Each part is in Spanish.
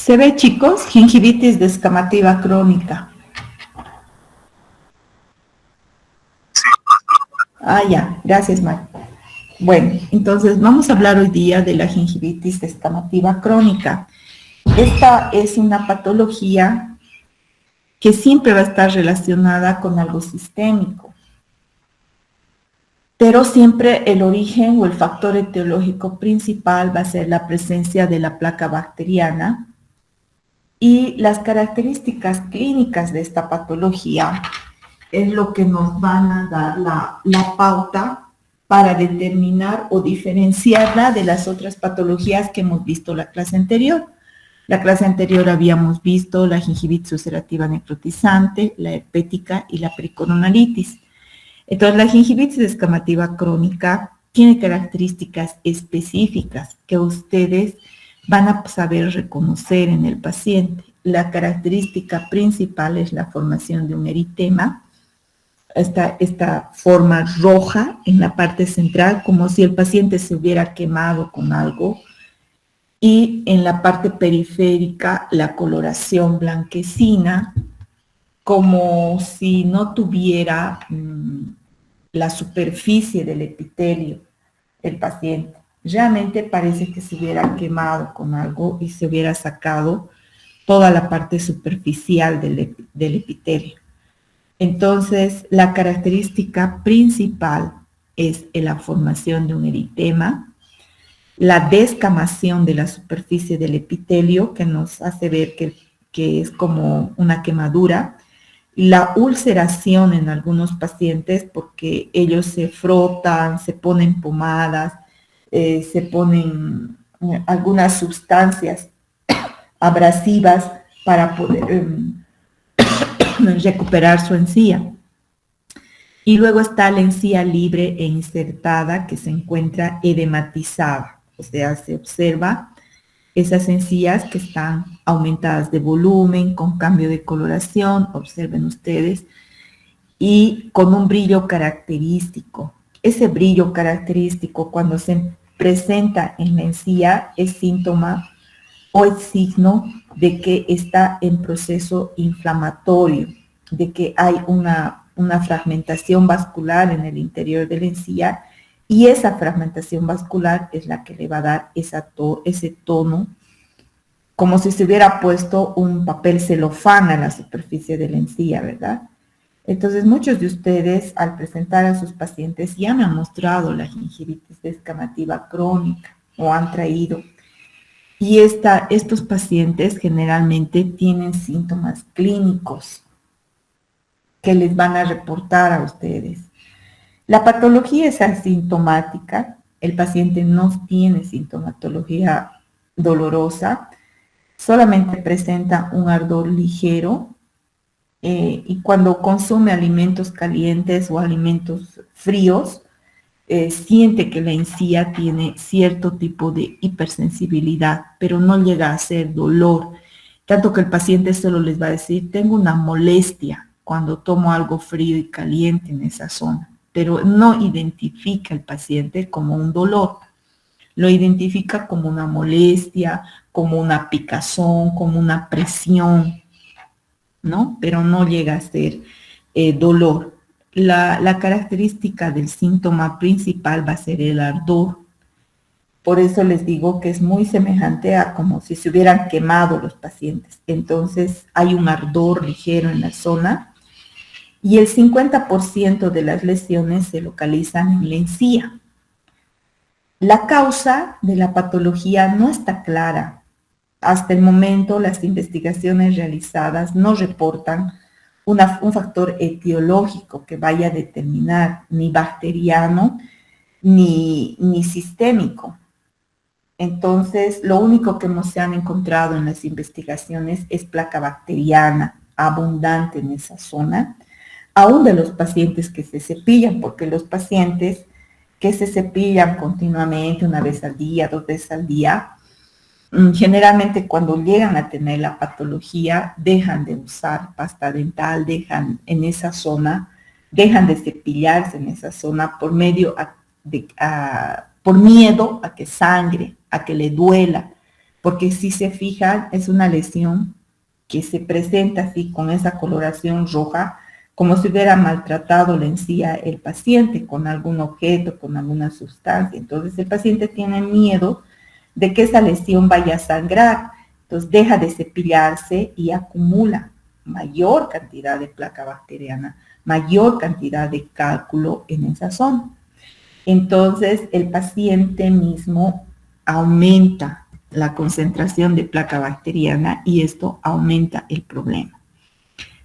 Se ve, chicos, gingivitis descamativa crónica. Ah, ya, gracias, Mike. Bueno, entonces vamos a hablar hoy día de la gingivitis descamativa crónica. Esta es una patología que siempre va a estar relacionada con algo sistémico, pero siempre el origen o el factor etiológico principal va a ser la presencia de la placa bacteriana. Y las características clínicas de esta patología es lo que nos van a dar la pauta para determinar o diferenciarla de las otras patologías que hemos visto la clase anterior. La clase anterior habíamos visto la gingivitis ulcerativa necrotizante, la herpética y la pericoronaritis. Entonces, la gingivitis descamativa crónica tiene características específicas que ustedes van a saber reconocer en el paciente. La característica principal es la formación de un eritema, esta forma roja en la parte central, como si el paciente se hubiera quemado con algo, y en la parte periférica la coloración blanquecina, como si no tuviera la superficie del epitelio el paciente. Realmente parece que se hubiera quemado con algo y se hubiera sacado toda la parte superficial del epitelio. Entonces, la característica principal es la formación de un eritema, la descamación de la superficie del epitelio, que nos hace ver que es como una quemadura, la ulceración en algunos pacientes porque ellos se frotan, se ponen pomadas, se ponen algunas sustancias abrasivas para poder recuperar su encía. Y luego está la encía libre e insertada que se encuentra edematizada, o sea, se observa esas encías que están aumentadas de volumen, con cambio de coloración, observen ustedes, y con un brillo característico. Ese brillo característico, cuando se presenta en la encía, es síntoma o es signo de que está en proceso inflamatorio, de que hay una fragmentación vascular en el interior de la encía, y esa fragmentación vascular es la que le va a dar ese tono, como si se hubiera puesto un papel celofán a la superficie de la encía, ¿verdad? Entonces, muchos de ustedes, al presentar a sus pacientes, ya me han mostrado la gingivitis descamativa crónica o han traído. Y estos pacientes generalmente tienen síntomas clínicos que les van a reportar a ustedes. La patología es asintomática, el paciente no tiene sintomatología dolorosa, solamente presenta un ardor ligero y cuando consume alimentos calientes o alimentos fríos, siente que la encía tiene cierto tipo de hipersensibilidad, pero no llega a ser dolor, tanto que el paciente solo les va a decir, tengo una molestia cuando tomo algo frío y caliente en esa zona, pero no identifica el paciente como un dolor, lo identifica como una molestia, como una picazón, como una presión, ¿no? Pero no llega a ser dolor. La característica del síntoma principal va a ser el ardor. Por eso les digo que es muy semejante a como si se hubieran quemado los pacientes. Entonces hay un ardor ligero en la zona y el 50% de las lesiones se localizan en la encía. La causa de la patología no está clara. Hasta el momento las investigaciones realizadas no reportan un factor etiológico que vaya a determinar ni bacteriano ni sistémico. Entonces, lo único que se han encontrado en las investigaciones es placa bacteriana abundante en esa zona, aún de los pacientes que se cepillan, porque los pacientes que se cepillan continuamente, una vez al día, 2 veces al día, generalmente cuando llegan a tener la patología, dejan de usar pasta dental, dejan en esa zona, dejan de cepillarse en esa zona por miedo a que sangre, a que le duela, porque si se fijan, es una lesión que se presenta así con esa coloración roja, como si hubiera maltratado la encía el paciente con algún objeto, con alguna sustancia. Entonces el paciente tiene miedo de que esa lesión vaya a sangrar, entonces deja de cepillarse y acumula mayor cantidad de placa bacteriana, mayor cantidad de cálculo en esa zona. Entonces el paciente mismo aumenta la concentración de placa bacteriana y esto aumenta el problema.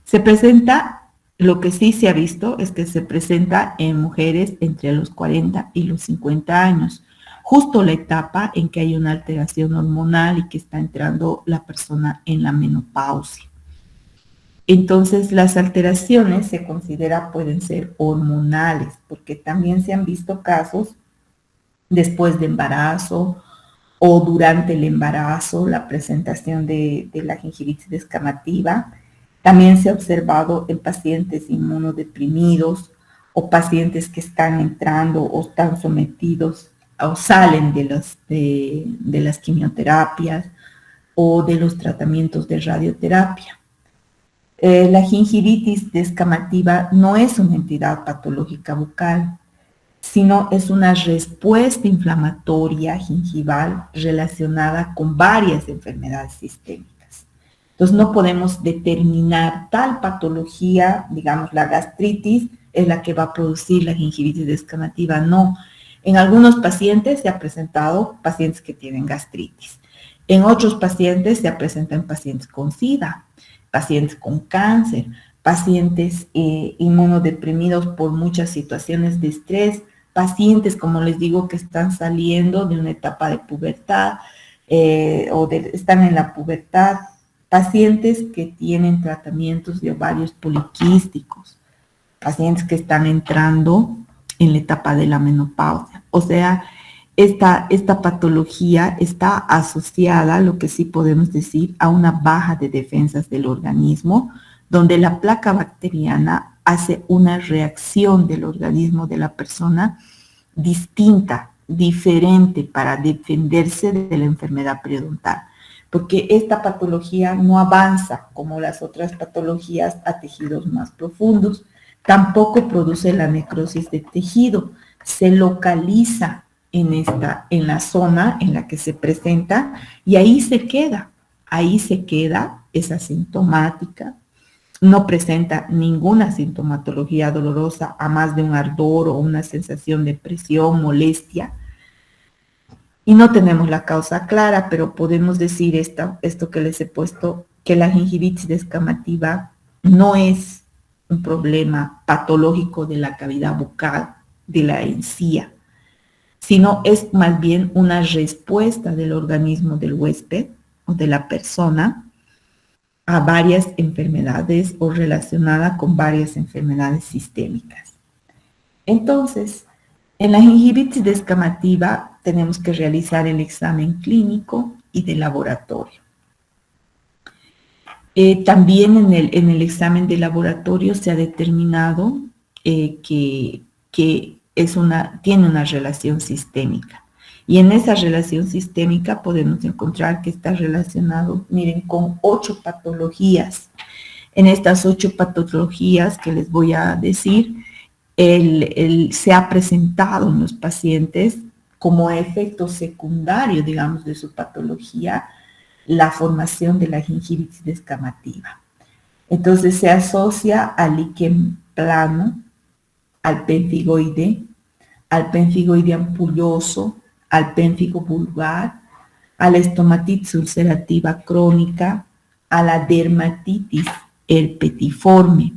Se presenta, lo que sí se ha visto es que se presenta en mujeres entre los 40 y los 50 años, justo la etapa en que hay una alteración hormonal y que está entrando la persona en la menopausia. Entonces, las alteraciones se considera pueden ser hormonales, porque también se han visto casos después de embarazo o durante el embarazo, la presentación de la gingivitis descamativa. También se ha observado en pacientes inmunodeprimidos o pacientes que están entrando o están sometidos o salen de las quimioterapias o de los tratamientos de radioterapia. La gingivitis descamativa no es una entidad patológica bucal, sino es una respuesta inflamatoria gingival relacionada con varias enfermedades sistémicas. Entonces no podemos determinar tal patología, digamos la gastritis es la que va a producir la gingivitis descamativa, no. En algunos pacientes se ha presentado pacientes que tienen gastritis. En otros pacientes se ha presentado en pacientes con SIDA, pacientes con cáncer, pacientes inmunodeprimidos por muchas situaciones de estrés, pacientes, como les digo, que están saliendo de una etapa de pubertad están en la pubertad, pacientes que tienen tratamientos de ovarios poliquísticos, pacientes que están entrando en la etapa de la menopausia. O sea, esta patología está asociada, lo que sí podemos decir, a una baja de defensas del organismo, donde la placa bacteriana hace una reacción del organismo de la persona distinta, diferente para defenderse de la enfermedad periodontal, porque esta patología no avanza como las otras patologías a tejidos más profundos, tampoco produce la necrosis de tejido, se localiza en la zona en la que se presenta y ahí se queda, es asintomática, no presenta ninguna sintomatología dolorosa a más de un ardor o una sensación de presión, molestia. Y no tenemos la causa clara, pero podemos decir esto que les he puesto, que la gingivitis descamativa no es un problema patológico de la cavidad bucal, de la encía, sino es más bien una respuesta del organismo del huésped o de la persona a varias enfermedades o relacionada con varias enfermedades sistémicas. Entonces, en la gingivitis descamativa tenemos que realizar el examen clínico y de laboratorio. También en el examen de laboratorio se ha determinado que tiene una relación sistémica. Y en esa relación sistémica podemos encontrar que está relacionado, miren, con 8 patologías. En estas 8 patologías que les voy a decir, se ha presentado en los pacientes como efecto secundario, digamos, de su patología, la formación de la gingivitis descamativa. Entonces se asocia al líquen plano, al pénfigoide ampulloso, al pénfigo vulgar, a la estomatitis ulcerativa crónica, a la dermatitis herpetiforme,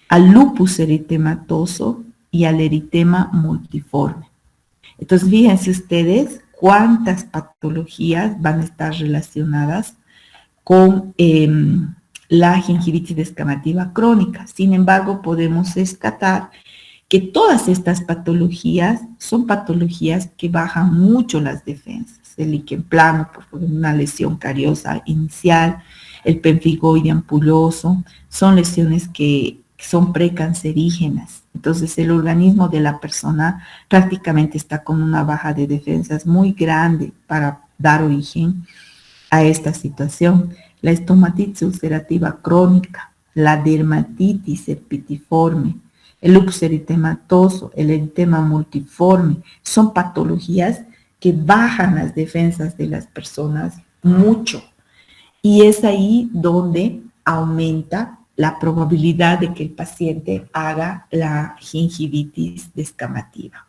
al lupus eritematoso y al eritema multiforme. Entonces, fíjense ustedes cuántas patologías van a estar relacionadas con la gingivitis descamativa crónica. Sin embargo, podemos rescatar que todas estas patologías son patologías que bajan mucho las defensas. El líquen plano, por una lesión cariosa inicial, el pénfigoide ampulloso, son lesiones que son precancerígenas. Entonces, el organismo de la persona prácticamente está con una baja de defensas muy grande para dar origen a esta situación. La estomatitis ulcerativa crónica, la dermatitis epitiforme, el lupus eritematoso, el eritema multiforme, son patologías que bajan las defensas de las personas mucho. Y es ahí donde aumenta la probabilidad de que el paciente haga la gingivitis descamativa.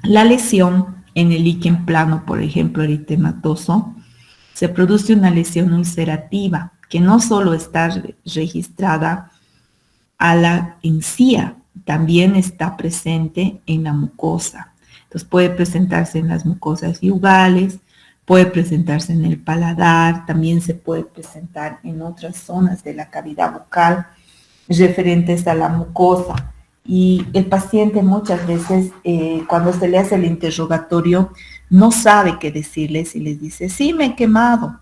La lesión en el líquen plano, por ejemplo, eritematoso, se produce una lesión ulcerativa que no solo está registrada a la encía, también está presente en la mucosa. Entonces puede presentarse en las mucosas yugales, puede presentarse en el paladar, también se puede presentar en otras zonas de la cavidad bucal referentes a la mucosa. Y el paciente muchas veces, cuando se le hace el interrogatorio, no sabe qué decirles y les dice, sí, me he quemado.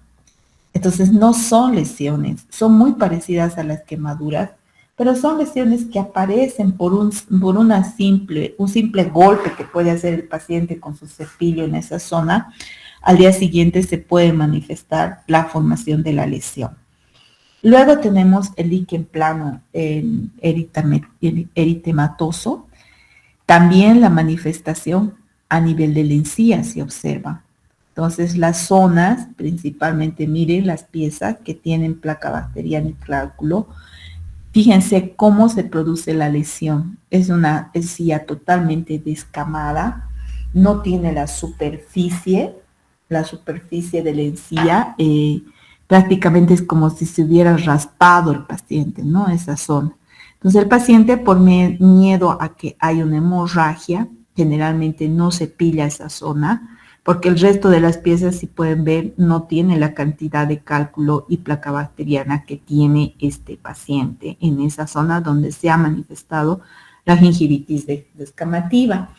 Entonces no son lesiones, son muy parecidas a las quemaduras, pero son lesiones que aparecen por un simple golpe que puede hacer el paciente con su cepillo en esa zona. Al día siguiente se puede manifestar la formación de la lesión. Luego tenemos el líquen plano eritematoso. También la manifestación a nivel de la encía se observa. Entonces, las zonas, principalmente, miren las piezas que tienen placa bacteriana y cálculo. Fíjense cómo se produce la lesión. Es una encía totalmente descamada, no tiene la superficie de la encía, prácticamente es como si se hubiera raspado el paciente, ¿no? Esa zona. Entonces, el paciente, por miedo a que haya una hemorragia, generalmente no se pilla esa zona, porque el resto de las piezas, si pueden ver, no tiene la cantidad de cálculo y placa bacteriana que tiene este paciente en esa zona donde se ha manifestado la gingivitis descamativa.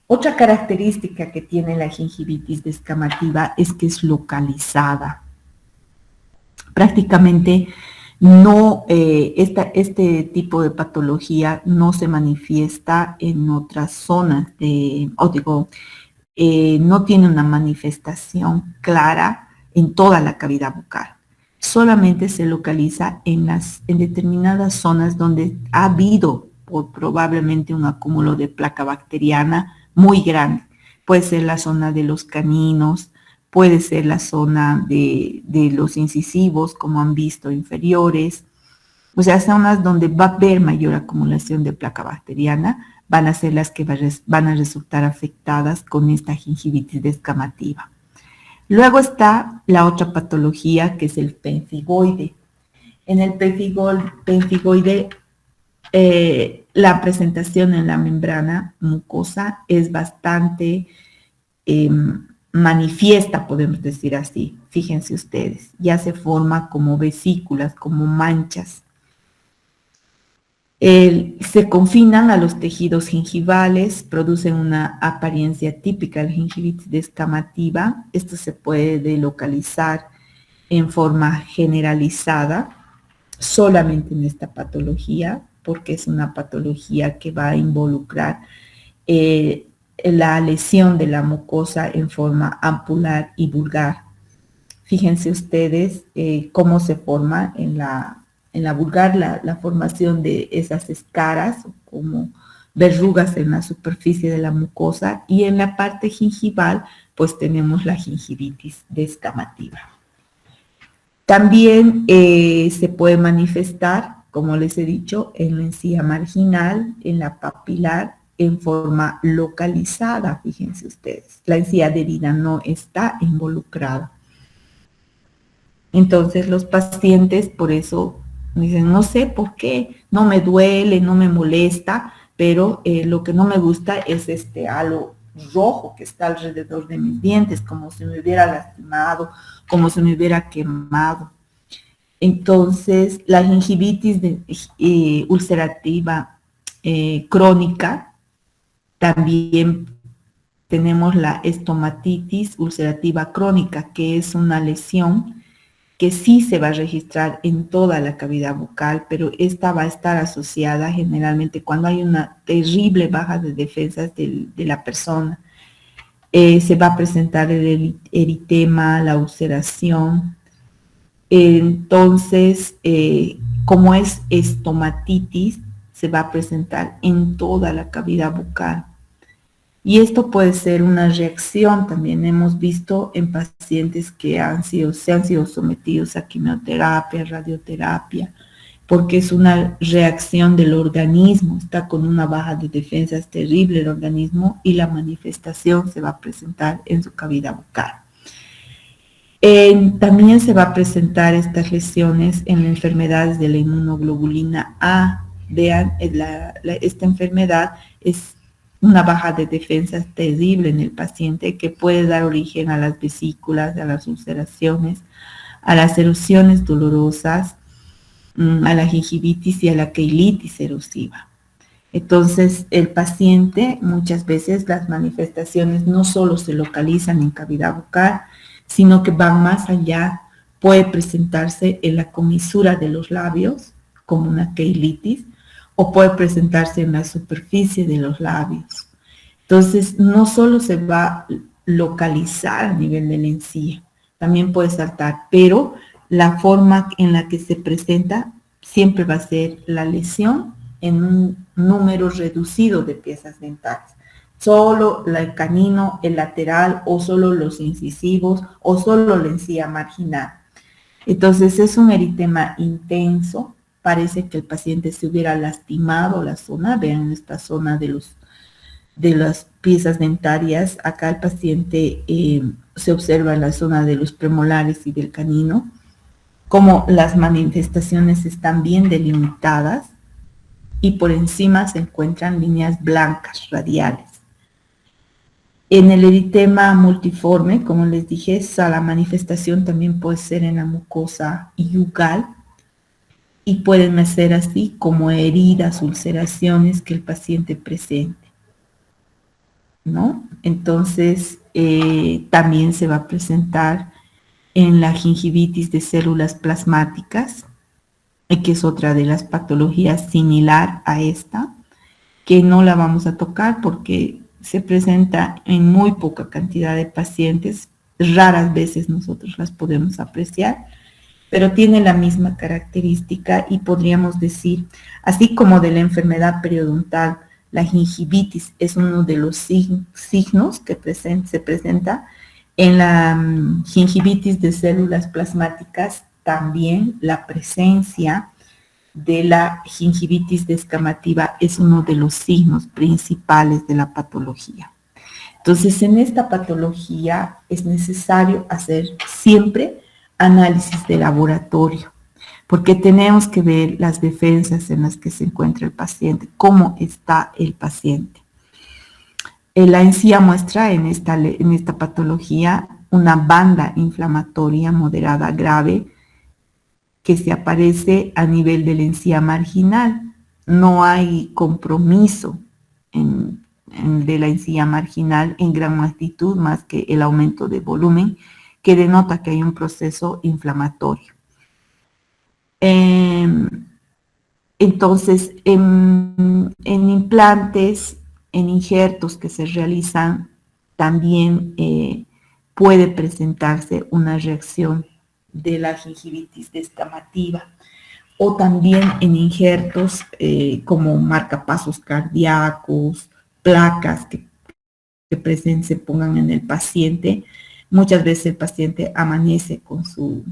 Otra característica que tiene la gingivitis descamativa es que es localizada. Prácticamente no, este tipo de patología no se manifiesta en otras zonas, no tiene una manifestación clara en toda la cavidad bucal. Solamente se localiza en determinadas zonas donde ha habido probablemente un acúmulo de placa bacteriana muy grande. Puede ser la zona de los caninos, puede ser la zona de los incisivos, como han visto, inferiores. O sea, zonas donde va a haber mayor acumulación de placa bacteriana van a ser las que van a resultar afectadas con esta gingivitis descamativa. Luego está la otra patología, que es el pemfigoide. En el pemfigoide, la presentación en la membrana mucosa es bastante manifiesta, podemos decir así. Fíjense ustedes, ya se forma como vesículas, como manchas. Se confinan a los tejidos gingivales, producen una apariencia típica de gingivitis descamativa. Esto se puede localizar en forma generalizada solamente en esta patología, porque es una patología que va a involucrar la lesión de la mucosa en forma ampular y vulgar. Fíjense ustedes cómo se forma en la vulgar la formación de esas escaras, como verrugas en la superficie de la mucosa, y en la parte gingival pues tenemos la gingivitis descamativa. También se puede manifestar, como les he dicho, en la encía marginal, en la papilar, en forma localizada, fíjense ustedes. La encía adherida no está involucrada. Entonces los pacientes por eso dicen, no sé por qué, no me duele, no me molesta, pero lo que no me gusta es este halo rojo que está alrededor de mis dientes, como si me hubiera lastimado, como si me hubiera quemado. Entonces, la gingivitis ulcerativa crónica, también tenemos la estomatitis ulcerativa crónica, que es una lesión que sí se va a registrar en toda la cavidad bucal, pero esta va a estar asociada generalmente cuando hay una terrible baja de defensas de la persona. Se va a presentar el eritema, la ulceración. Entonces, como es estomatitis, se va a presentar en toda la cavidad bucal. Y esto puede ser una reacción, también hemos visto en pacientes que se han sido sometidos a quimioterapia, radioterapia, porque es una reacción del organismo, está con una baja de defensas terrible el organismo y la manifestación se va a presentar en su cavidad bucal. También se va a presentar estas lesiones en enfermedades de la inmunoglobulina A. Vean, esta enfermedad es una baja de defensas terrible en el paciente que puede dar origen a las vesículas, a las ulceraciones, a las erupciones dolorosas, a la gingivitis y a la queilitis erosiva. Entonces, el paciente, muchas veces las manifestaciones no solo se localizan en cavidad bucal, sino que van más allá. Puede presentarse en la comisura de los labios, como una queilitis, o puede presentarse en la superficie de los labios. Entonces, no solo se va a localizar a nivel de la encía, también puede saltar, pero la forma en la que se presenta siempre va a ser la lesión en un número reducido de piezas dentales. Solo el canino, el lateral, o solo los incisivos, o solo la encía marginal. Entonces es un eritema intenso, parece que el paciente se hubiera lastimado la zona, vean esta zona de las piezas dentarias, acá el paciente se observa en la zona de los premolares y del canino, como las manifestaciones están bien delimitadas y por encima se encuentran líneas blancas radiales. En el eritema multiforme, como les dije, la manifestación también puede ser en la mucosa yugal y pueden nacer así como heridas, ulceraciones que el paciente presente, ¿no? Entonces, también se va a presentar en la gingivitis de células plasmáticas, que es otra de las patologías similar a esta, que no la vamos a tocar porque se presenta en muy poca cantidad de pacientes, raras veces nosotros las podemos apreciar, pero tiene la misma característica y podríamos decir, así como de la enfermedad periodontal, la gingivitis es uno de los signos que se presenta. En la gingivitis de células plasmáticas también la presencia de la gingivitis descamativa es uno de los signos principales de la patología. Entonces, en esta patología es necesario hacer siempre análisis de laboratorio, porque tenemos que ver las defensas en las que se encuentra el paciente, cómo está el paciente. La encía muestra en esta patología una banda inflamatoria moderada grave que se aparece a nivel de la encía marginal. No hay compromiso de la encía marginal en gran magnitud más que el aumento de volumen que denota que hay un proceso inflamatorio. Entonces, en implantes, en injertos que se realizan, también puede presentarse una reacción de la gingivitis descamativa, o también en injertos como marcapasos cardíacos, placas que se pongan en el paciente. Muchas veces el paciente amanece con su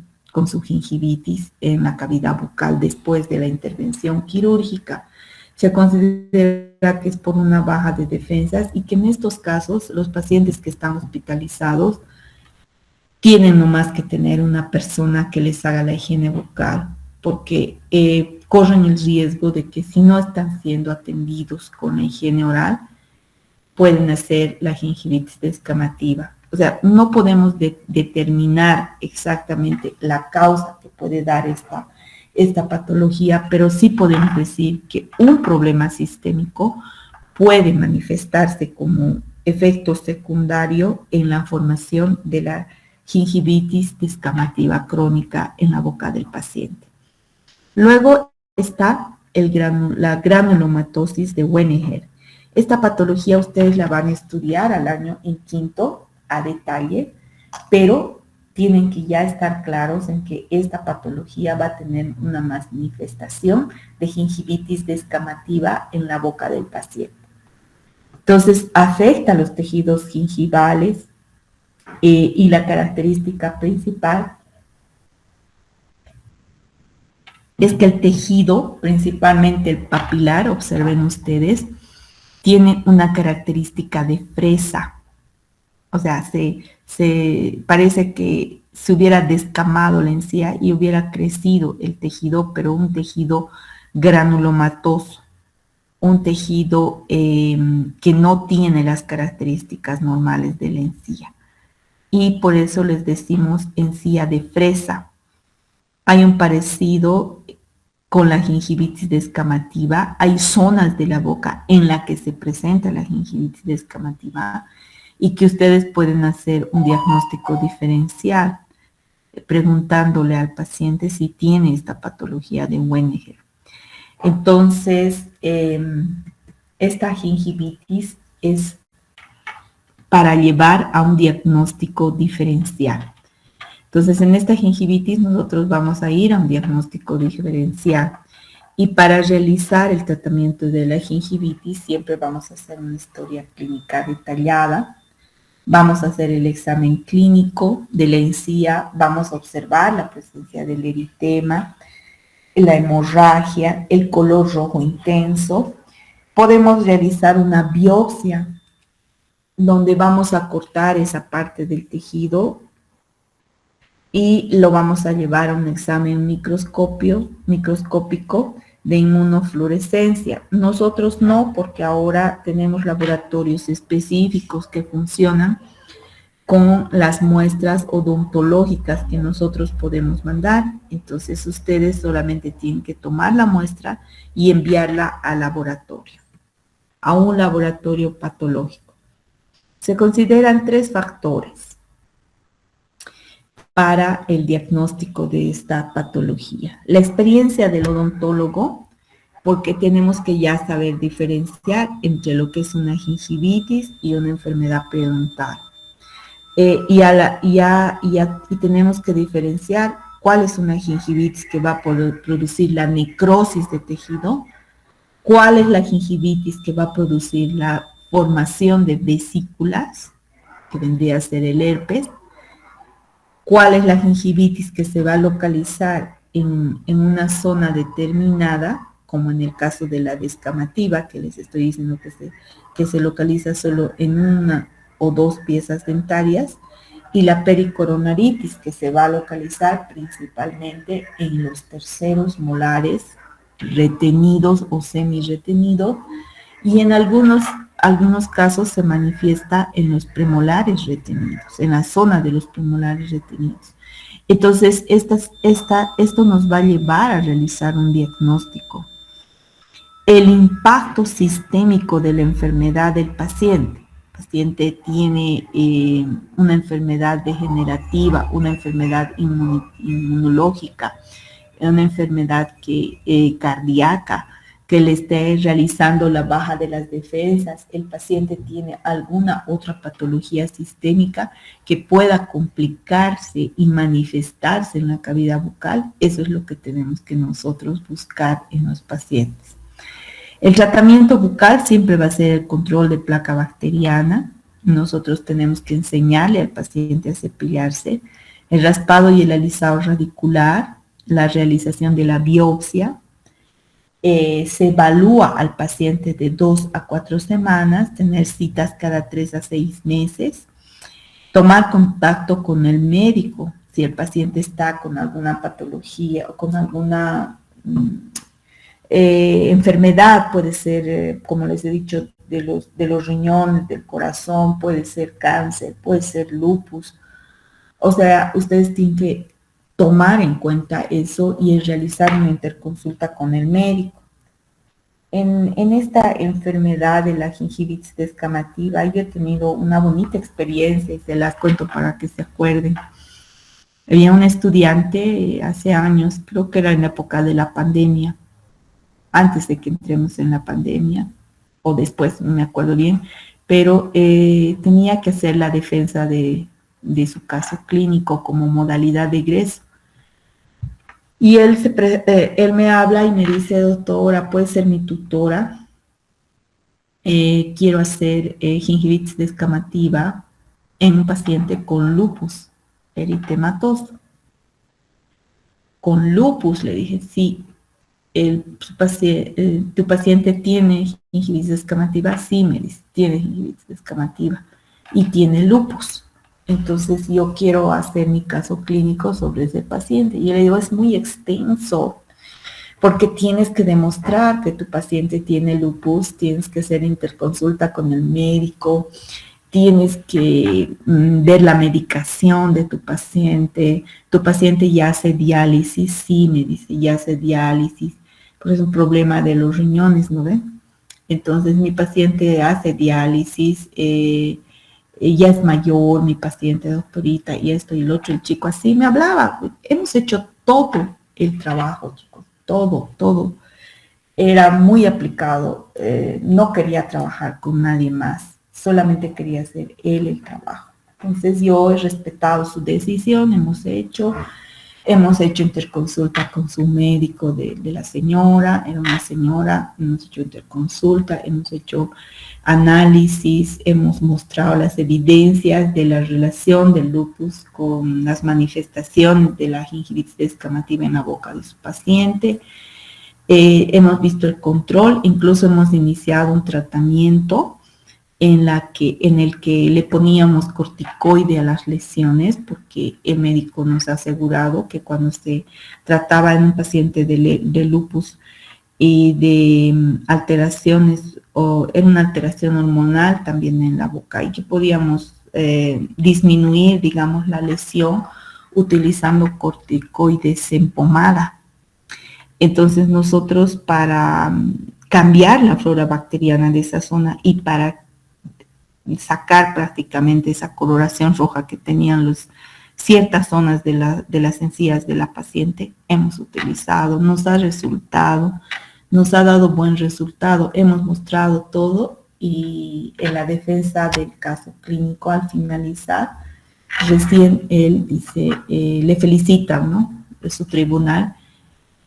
gingivitis en la cavidad bucal después de la intervención quirúrgica. Se considera que es por una baja de defensas y que en estos casos los pacientes que están hospitalizados tienen nomás que tener una persona que les haga la higiene bucal, porque corren el riesgo de que si no están siendo atendidos con la higiene oral, pueden hacer la gingivitis descamativa. O sea, no podemos determinar exactamente la causa que puede dar esta patología, pero sí podemos decir que un problema sistémico puede manifestarse como efecto secundario en la formación de la gingivitis descamativa crónica en la boca del paciente. Luego está la granulomatosis de Weniger. Esta patología ustedes la van a estudiar al año en quinto a detalle, pero tienen que ya estar claros en que esta patología va a tener una manifestación de gingivitis descamativa en la boca del paciente. Entonces, afecta a los tejidos gingivales y la característica principal es que el tejido, principalmente el papilar, observen ustedes, tiene una característica de fresa. O sea, se parece que se hubiera descamado la encía y hubiera crecido el tejido, pero un tejido granulomatoso, un tejido que no tiene las características normales de la encía. Y por eso les decimos encía de fresa. Hay un parecido con la gingivitis descamativa. Hay zonas de la boca en la que se presenta la gingivitis descamativa y que ustedes pueden hacer un diagnóstico diferencial preguntándole al paciente si tiene esta patología de Wegener. Entonces, esta gingivitis es para llevar a un diagnóstico diferencial. Entonces, en esta gingivitis nosotros vamos a ir a un diagnóstico diferencial y para realizar el tratamiento de la gingivitis siempre vamos a hacer una historia clínica detallada. Vamos a hacer el examen clínico de la encía, vamos a observar la presencia del eritema, la hemorragia, el color rojo intenso. Podemos realizar una biopsia donde vamos a cortar esa parte del tejido y lo vamos a llevar a un examen microscópico de inmunofluorescencia. Nosotros no, porque ahora tenemos laboratorios específicos que funcionan con las muestras odontológicas que nosotros podemos mandar. Entonces ustedes solamente tienen que tomar la muestra y enviarla al laboratorio, a un laboratorio patológico. Se consideran 3 factores para el diagnóstico de esta patología. La experiencia del odontólogo, porque tenemos que ya saber diferenciar entre lo que es una gingivitis y una enfermedad periodontal. Y tenemos que diferenciar cuál es una gingivitis que va a producir la necrosis de tejido, cuál es la gingivitis que va a producir la formación de vesículas, que vendría a ser el herpes, cuál es la gingivitis que se va a localizar en una zona determinada, como en el caso de la descamativa, que les estoy diciendo que se localiza solo en una o 2 piezas dentarias, y la pericoronaritis, que se va a localizar principalmente en los terceros molares retenidos o semi-retenidos, y en algunos casos se manifiesta en los premolares retenidos, en la zona de los premolares retenidos. Entonces, esto nos va a llevar a realizar un diagnóstico. El impacto sistémico de la enfermedad del paciente. El paciente tiene una enfermedad degenerativa, una enfermedad inmunológica, una enfermedad cardíaca, que le esté realizando la baja de las defensas, el paciente tiene alguna otra patología sistémica que pueda complicarse y manifestarse en la cavidad bucal. Eso es lo que tenemos que nosotros buscar en los pacientes. El tratamiento bucal siempre va a ser el control de placa bacteriana. Nosotros tenemos que enseñarle al paciente a cepillarse, el raspado y el alisado radicular, la realización de la biopsia. Se evalúa al paciente de 2 a 4 semanas, tener citas cada 3 a 6 meses, tomar contacto con el médico si el paciente está con alguna patología o con alguna enfermedad, puede ser, como les he dicho, de los riñones, del corazón, puede ser cáncer, puede ser lupus. O sea, ustedes tienen que tomar en cuenta eso y realizar una interconsulta con el médico. En esta enfermedad de la gingivitis descamativa, yo he tenido una bonita experiencia y se las cuento para que se acuerden. Había un estudiante hace años, creo que era en la época de la pandemia, antes de que entremos en la pandemia, o después, no me acuerdo bien, pero tenía que hacer la defensa de su caso clínico como modalidad de egreso. Y él me habla y me dice, doctora, ¿puede ser mi tutora? Quiero hacer gingivitis descamativa en un paciente con lupus eritematoso. Con lupus, le dije, sí, tu paciente tiene gingivitis descamativa, sí, me dice, tiene gingivitis descamativa y tiene lupus. Entonces yo quiero hacer mi caso clínico sobre ese paciente. Y yo le digo, es muy extenso, porque tienes que demostrar que tu paciente tiene lupus, tienes que hacer interconsulta con el médico, tienes que ver la medicación de tu paciente ya hace diálisis, sí, me dice, ya hace diálisis, pues es un problema de los riñones, ¿no ven? Entonces mi paciente hace diálisis, ya es mayor, mi paciente doctorita, y esto y lo otro, el chico así me hablaba, hemos hecho todo el trabajo, chicos, todo. Era muy aplicado, no quería trabajar con nadie más, solamente quería hacer él el trabajo. Entonces yo he respetado su decisión, hemos hecho interconsulta con su médico de la señora, era una señora, hemos hecho interconsulta, hemos hecho análisis, hemos mostrado las evidencias de la relación del lupus con las manifestaciones de la gingivitis descamativa en la boca de su paciente. Hemos visto el control, incluso hemos iniciado un tratamiento en el que le poníamos corticoide a las lesiones, porque el médico nos ha asegurado que cuando se trataba en un paciente de lupus y de alteraciones, o era una alteración hormonal también en la boca, y que podíamos disminuir, digamos, la lesión utilizando corticoides en pomada. Entonces nosotros para cambiar la flora bacteriana de esa zona y para sacar prácticamente esa coloración roja que tenían ciertas zonas de las encías de la paciente, hemos utilizado, nos ha dado buen resultado, hemos mostrado todo, y en la defensa del caso clínico al finalizar, recién él dice, le felicitan, ¿no?, de su tribunal,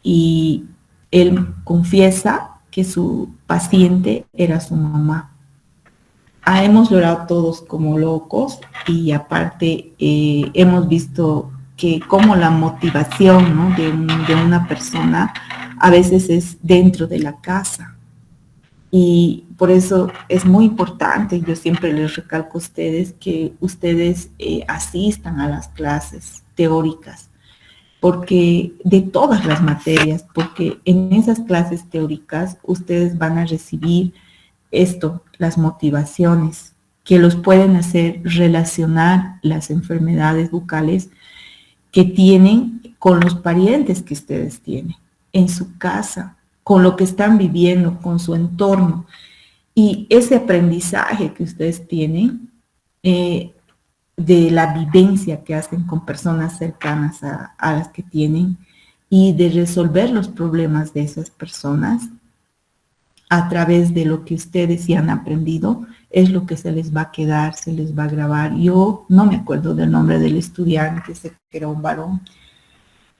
y él confiesa que su paciente era su mamá. Hemos llorado todos como locos, y aparte hemos visto que como la motivación, ¿no?, de una persona a veces es dentro de la casa. Y por eso es muy importante, yo siempre les recalco a ustedes que ustedes asistan a las clases teóricas, porque de todas las materias, porque en esas clases teóricas ustedes van a recibir las motivaciones que los pueden hacer relacionar las enfermedades bucales que tienen con los parientes que ustedes tienen en su casa, con lo que están viviendo, con su entorno. Y ese aprendizaje que ustedes tienen de la vivencia que hacen con personas cercanas a las que tienen, y de resolver los problemas de esas personas a través de lo que ustedes sí han aprendido, es lo que se les va a quedar, se les va a grabar. Yo no me acuerdo del nombre del estudiante, sé que era un varón,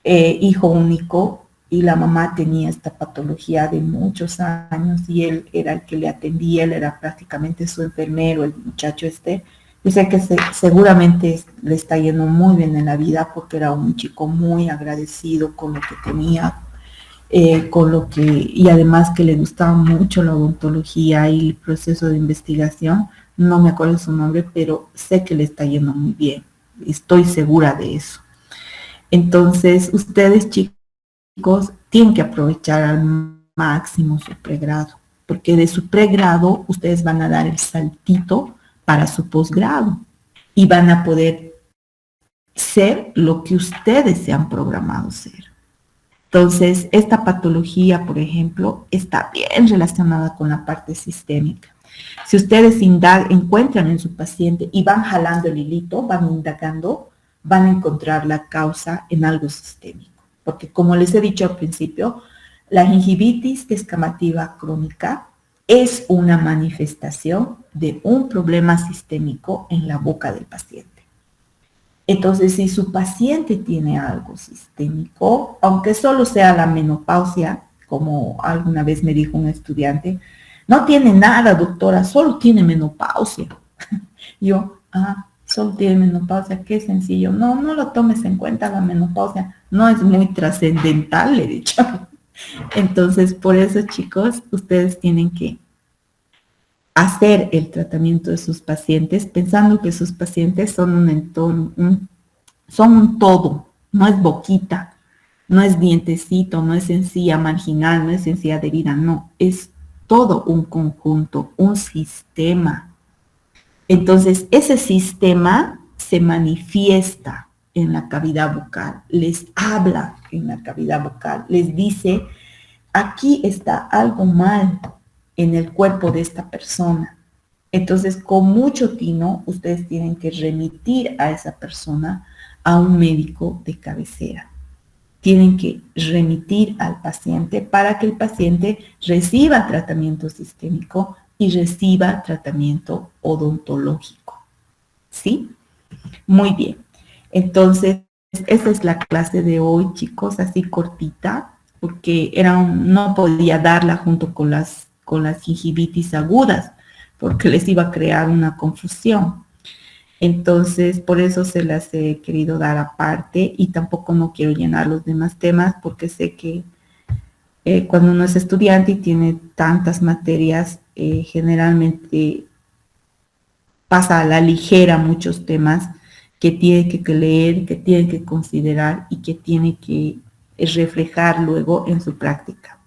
hijo único, y la mamá tenía esta patología de muchos años, y él era el que le atendía, él era prácticamente su enfermero, el muchacho este. Yo sé que seguramente le está yendo muy bien en la vida, porque era un chico muy agradecido con lo que tenía, y además que le gustaba mucho la odontología y el proceso de investigación. No me acuerdo su nombre, pero sé que le está yendo muy bien, estoy segura de eso. Entonces, ustedes, chicos, tienen que aprovechar al máximo su pregrado, porque de su pregrado ustedes van a dar el saltito para su posgrado y van a poder ser lo que ustedes se han programado ser. Entonces, esta patología, por ejemplo, está bien relacionada con la parte sistémica. Si ustedes encuentran en su paciente y van jalando el hilito, van indagando, van a encontrar la causa en algo sistémico. Porque como les he dicho al principio, la gingivitis descamativa crónica es una manifestación de un problema sistémico en la boca del paciente. Entonces, si su paciente tiene algo sistémico, aunque solo sea la menopausia, como alguna vez me dijo un estudiante, no tiene nada, doctora, solo tiene menopausia. Yo, solo tiene menopausia, qué sencillo. No, no lo tomes en cuenta la menopausia, no es muy trascendental, le he dicho. Entonces, por eso, chicos, ustedes tienen que hacer el tratamiento de sus pacientes pensando que sus pacientes son un entorno, son un todo, no es boquita, no es dientecito, no es encía marginal, no es encía adherida, no, es todo un conjunto, un sistema. Entonces, ese sistema se manifiesta en la cavidad bucal, les habla en la cavidad bucal, les dice, aquí está algo mal en el cuerpo de esta persona. Entonces, con mucho tino, ustedes tienen que remitir a esa persona a un médico de cabecera. Tienen que remitir al paciente para que el paciente reciba tratamiento sistémico y reciba tratamiento odontológico. ¿Sí? Muy bien. Entonces, esa es la clase de hoy, chicos, así cortita, porque no podía darla junto con las gingivitis agudas, porque les iba a crear una confusión. Entonces, por eso se las he querido dar aparte y tampoco no quiero llenar los demás temas porque sé que cuando uno es estudiante y tiene tantas materias, generalmente pasa a la ligera muchos temas que tiene que leer, que tiene que considerar y que tiene que reflejar luego en su práctica.